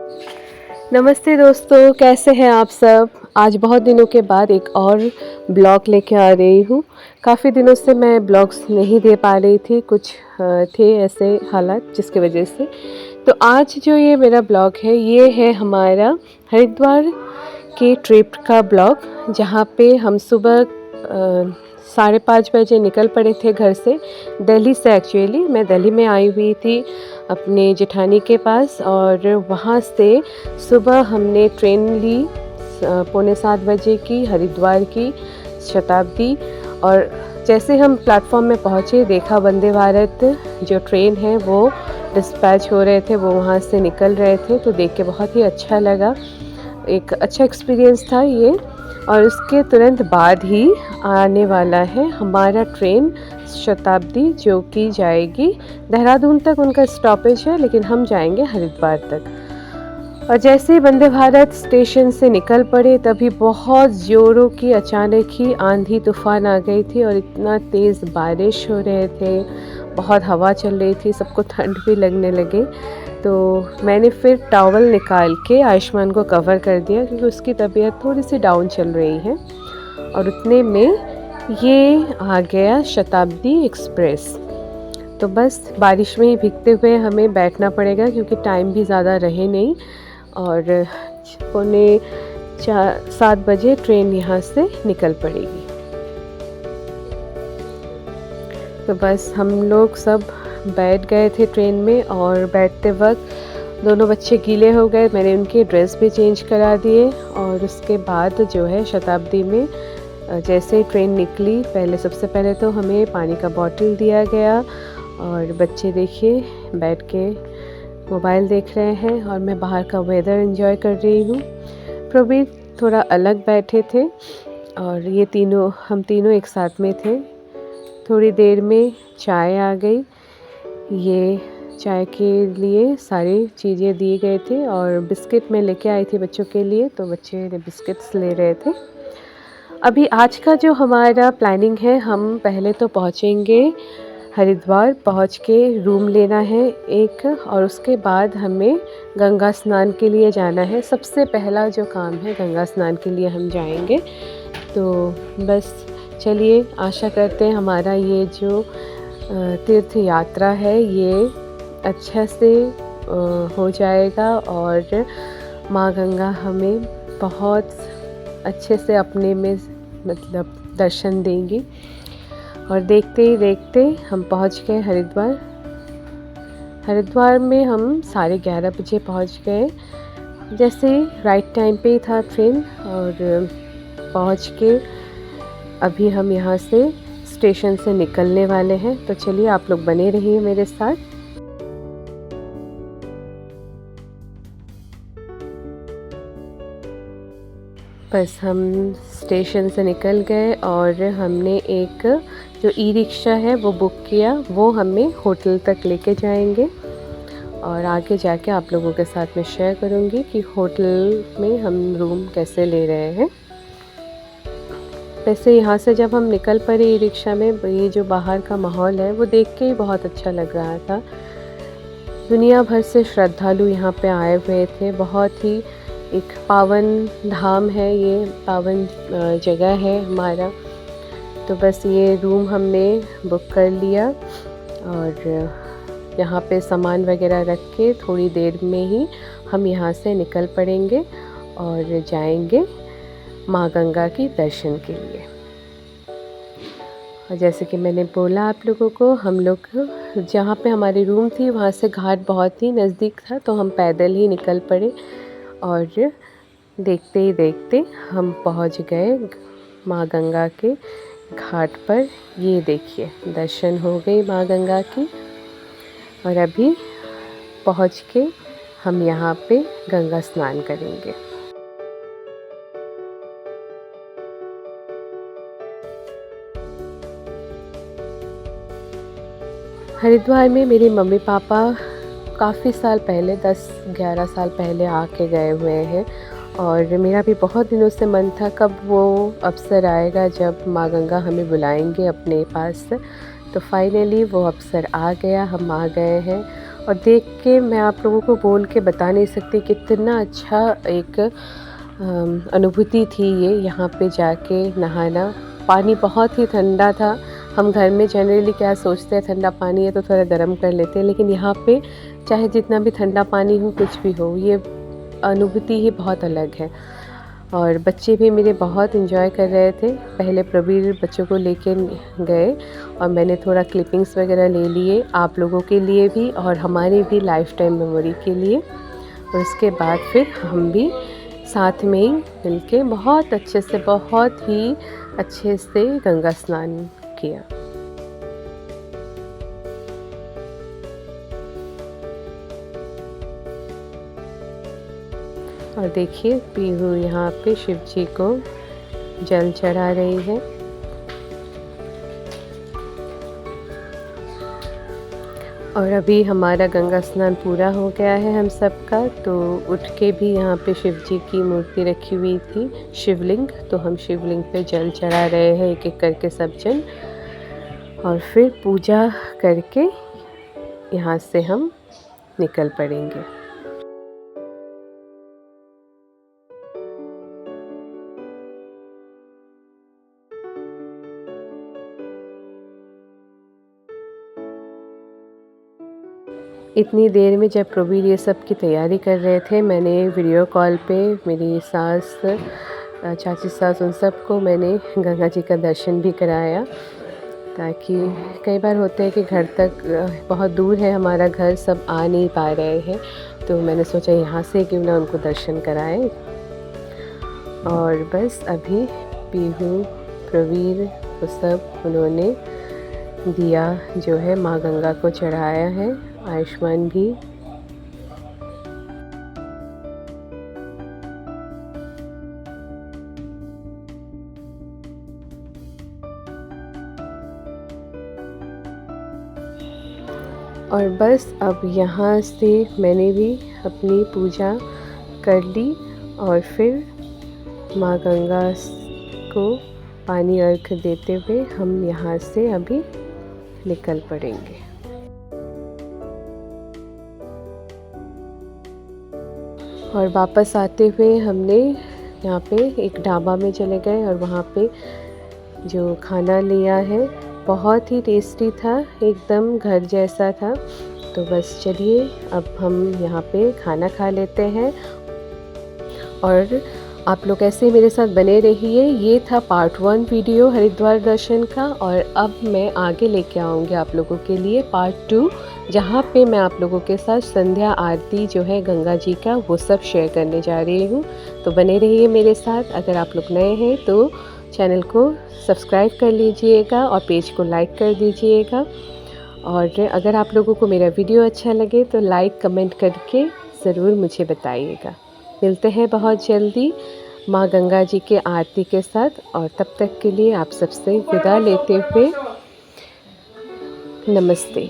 नमस्ते दोस्तों, कैसे हैं आप सब? आज बहुत दिनों के बाद एक और ब्लॉग लेके आ रही हूँ। काफ़ी दिनों से मैं ब्लॉग्स नहीं दे पा रही थी, कुछ थे ऐसे हालात जिसकी वजह से। तो आज जो ये मेरा ब्लॉग है, ये है हमारा हरिद्वार के ट्रिप का ब्लॉग, जहाँ पे हम सुबह 5:30 बजे निकल पड़े थे घर से, दिल्ली से। एक्चुअली मैं दिल्ली में आई हुई थी अपने जेठानी के पास, और वहाँ से सुबह हमने ट्रेन ली 6:45 बजे की, हरिद्वार की शताब्दी। और जैसे हम प्लेटफॉर्म में पहुँचे, देखा वंदे भारत जो ट्रेन है वो डिस्पैच हो रहे थे, वो वहाँ से निकल रहे थे। तो देख के बहुत ही अच्छा लगा, एक अच्छा एक्सपीरियंस था ये। और उसके तुरंत बाद ही आने वाला है हमारा ट्रेन शताब्दी, जो कि जाएगी देहरादून तक। उनका स्टॉपेज है, लेकिन हम जाएंगे हरिद्वार तक। और जैसे ही वंदे भारत स्टेशन से निकल पड़े, तभी बहुत ज़ोरों की अचानक ही आंधी तूफ़ान आ गई थी, और इतना तेज़ बारिश हो रहे थे, बहुत हवा चल रही थी, सबको ठंड भी लगने लगे। तो मैंने फिर टॉवल निकाल के आयुष्मान को कवर कर दिया, क्योंकि उसकी तबीयत थोड़ी सी डाउन चल रही है। और उतने में ये आ गया शताब्दी एक्सप्रेस। तो बस बारिश में ही भीगते हुए हमें बैठना पड़ेगा, क्योंकि टाइम भी ज़्यादा रहे नहीं। और 6:45-7 बजे ट्रेन यहाँ से निकल पड़ेगी। तो बस हम लोग सब बैठ गए थे ट्रेन में, और बैठते वक्त दोनों बच्चे गीले हो गए। मैंने उनके ड्रेस भी चेंज करा दिए। और उसके बाद जो है शताब्दी में जैसे ट्रेन निकली, सबसे पहले तो हमें पानी का बॉटल दिया गया। और बच्चे देखिए बैठ के मोबाइल देख रहे हैं, और मैं बाहर का वेदर एंजॉय कर रही हूँ। प्रवीण थोड़ा अलग बैठे थे, और हम तीनों एक साथ में थे। थोड़ी देर में चाय आ गई। ये चाय के लिए सारी चीज़ें दिए गए थे, और बिस्किट मैं लेके आई थी बच्चों के लिए, तो बच्चे बिस्किट्स ले रहे थे। अभी आज का जो हमारा प्लानिंग है, हम पहले तो पहुँचेंगे हरिद्वार, पहुँच के रूम लेना है एक, और उसके बाद हमें गंगा स्नान के लिए जाना है। सबसे पहला जो काम है, गंगा स्नान के लिए हम जाएंगे। तो बस चलिए, आशा करते हैं हमारा ये जो तीर्थ यात्रा है ये अच्छा से हो जाएगा, और माँ गंगा हमें बहुत अच्छे से अपने में मतलब दर्शन देंगी। और देखते ही देखते हम पहुंच गए हरिद्वार। हरिद्वार में हम 11:30 बजे पहुंच गए, जैसे राइट टाइम पे ही था ट्रेन। और पहुंच के अभी हम यहाँ से स्टेशन से निकलने वाले हैं। तो चलिए, आप लोग बने रहिए मेरे साथ। बस हम स्टेशन से निकल गए, और हमने एक जो ई रिक्शा है वो बुक किया, वो हमें होटल तक लेके जाएंगे। और आगे जाके आप लोगों के साथ में शेयर करूँगी कि होटल में हम रूम कैसे ले रहे हैं। वैसे यहाँ से जब हम निकल पड़े ई रिक्शा में, ये जो बाहर का माहौल है वो देख के ही बहुत अच्छा लग रहा था। दुनिया भर से श्रद्धालु यहाँ पे आए हुए थे। बहुत ही एक पावन धाम है, ये पावन जगह है हमारा। तो बस ये रूम हमने बुक कर लिया, और यहाँ पे सामान वगैरह रख के थोड़ी देर में ही हम यहाँ से निकल पड़ेंगे, और जाएंगे माँ गंगा की दर्शन के लिए। और जैसे कि मैंने बोला आप लोगों को, हम लोग जहाँ पे हमारी रूम थी वहाँ से घाट बहुत ही नज़दीक था, तो हम पैदल ही निकल पड़े। और देखते ही देखते हम पहुँच गए माँ गंगा के घाट पर। ये देखिए, दर्शन हो गई माँ गंगा की। और अभी पहुँच के हम यहाँ पे गंगा स्नान करेंगे। हरिद्वार में मेरे मम्मी पापा काफ़ी साल पहले, 10-11 साल पहले आके गए हुए हैं। और मेरा भी बहुत दिनों से मन था, कब वो अवसर आएगा जब माँ गंगा हमें बुलाएंगे अपने पास। तो फाइनली वो अवसर आ गया, हम आ गए हैं। और देख के मैं आप लोगों को बोल के बता नहीं सकती कितना अच्छा एक अनुभूति थी ये यहाँ पे जाके नहाना। पानी बहुत ही ठंडा था। हम घर में जनरली क्या सोचते हैं, ठंडा पानी है तो थोड़ा गर्म कर लेते हैं, लेकिन यहाँ पे चाहे जितना भी ठंडा पानी हो, कुछ भी हो, ये अनुभूति ही बहुत अलग है। और बच्चे भी मेरे बहुत एंजॉय कर रहे थे। पहले प्रवीर बच्चों को लेके गए और मैंने थोड़ा क्लिपिंग्स वगैरह ले लिए आप लोगों के लिए भी और हमारी भी लाइफ टाइम मेमोरी के लिए। और उसके बाद फिर हम भी साथ में ही मिलके बहुत ही अच्छे से गंगा स्नान किया। और देखिए पीहू यहाँ पे शिव जी को जल चढ़ा रही है। और अभी हमारा गंगा स्नान पूरा हो गया है हम सबका, तो उठ के भी यहाँ पे शिव जी की मूर्ति रखी हुई थी, शिवलिंग, तो हम शिवलिंग पे जल चढ़ा रहे हैं एक एक करके सब जन। और फिर पूजा करके यहाँ से हम निकल पड़ेंगे। इतनी देर में जब प्रवीर ये सब की तैयारी कर रहे थे, मैंने वीडियो कॉल पे मेरी सास, चाची सास, उन सबको मैंने गंगा जी का दर्शन भी कराया, ताकि कई बार होते हैं कि घर तक बहुत दूर है हमारा घर, सब आ नहीं पा रहे हैं, तो मैंने सोचा यहाँ से क्यों ना उनको दर्शन कराएं। और बस अभी पीहू, प्रवीर, वो सब उन्होंने दिया जो है माँ गंगा को चढ़ाया है, आयुष्मान भी। और बस अब यहाँ से मैंने भी अपनी पूजा कर ली और फिर माँ गंगा को पानी अर्घ देते हुए हम यहाँ से अभी निकल पड़ेंगे। और वापस आते हुए हमने यहाँ पे एक ढाबा में चले गए और वहाँ पे जो खाना लिया है बहुत ही टेस्टी था, एकदम घर जैसा था। तो बस चलिए अब हम यहाँ पे खाना खा लेते हैं और आप लोग ऐसे मेरे साथ बने रहिए। ये था पार्ट 1 वीडियो हरिद्वार दर्शन का, और अब मैं आगे लेके आऊँगी आप लोगों के लिए पार्ट 2, जहाँ पे मैं आप लोगों के साथ संध्या आरती जो है गंगा जी का, वो सब शेयर करने जा रही हूँ। तो बने रहिए मेरे साथ। अगर आप लोग नए हैं तो चैनल को सब्सक्राइब कर लीजिएगा और पेज को लाइक कर दीजिएगा। और अगर आप लोगों को मेरा वीडियो अच्छा लगे तो लाइक कमेंट करके ज़रूर मुझे बताइएगा। मिलते हैं बहुत जल्दी माँ गंगा जी के आरती के साथ, और तब तक के लिए आप सबसे विदा लेते हुए नमस्ते।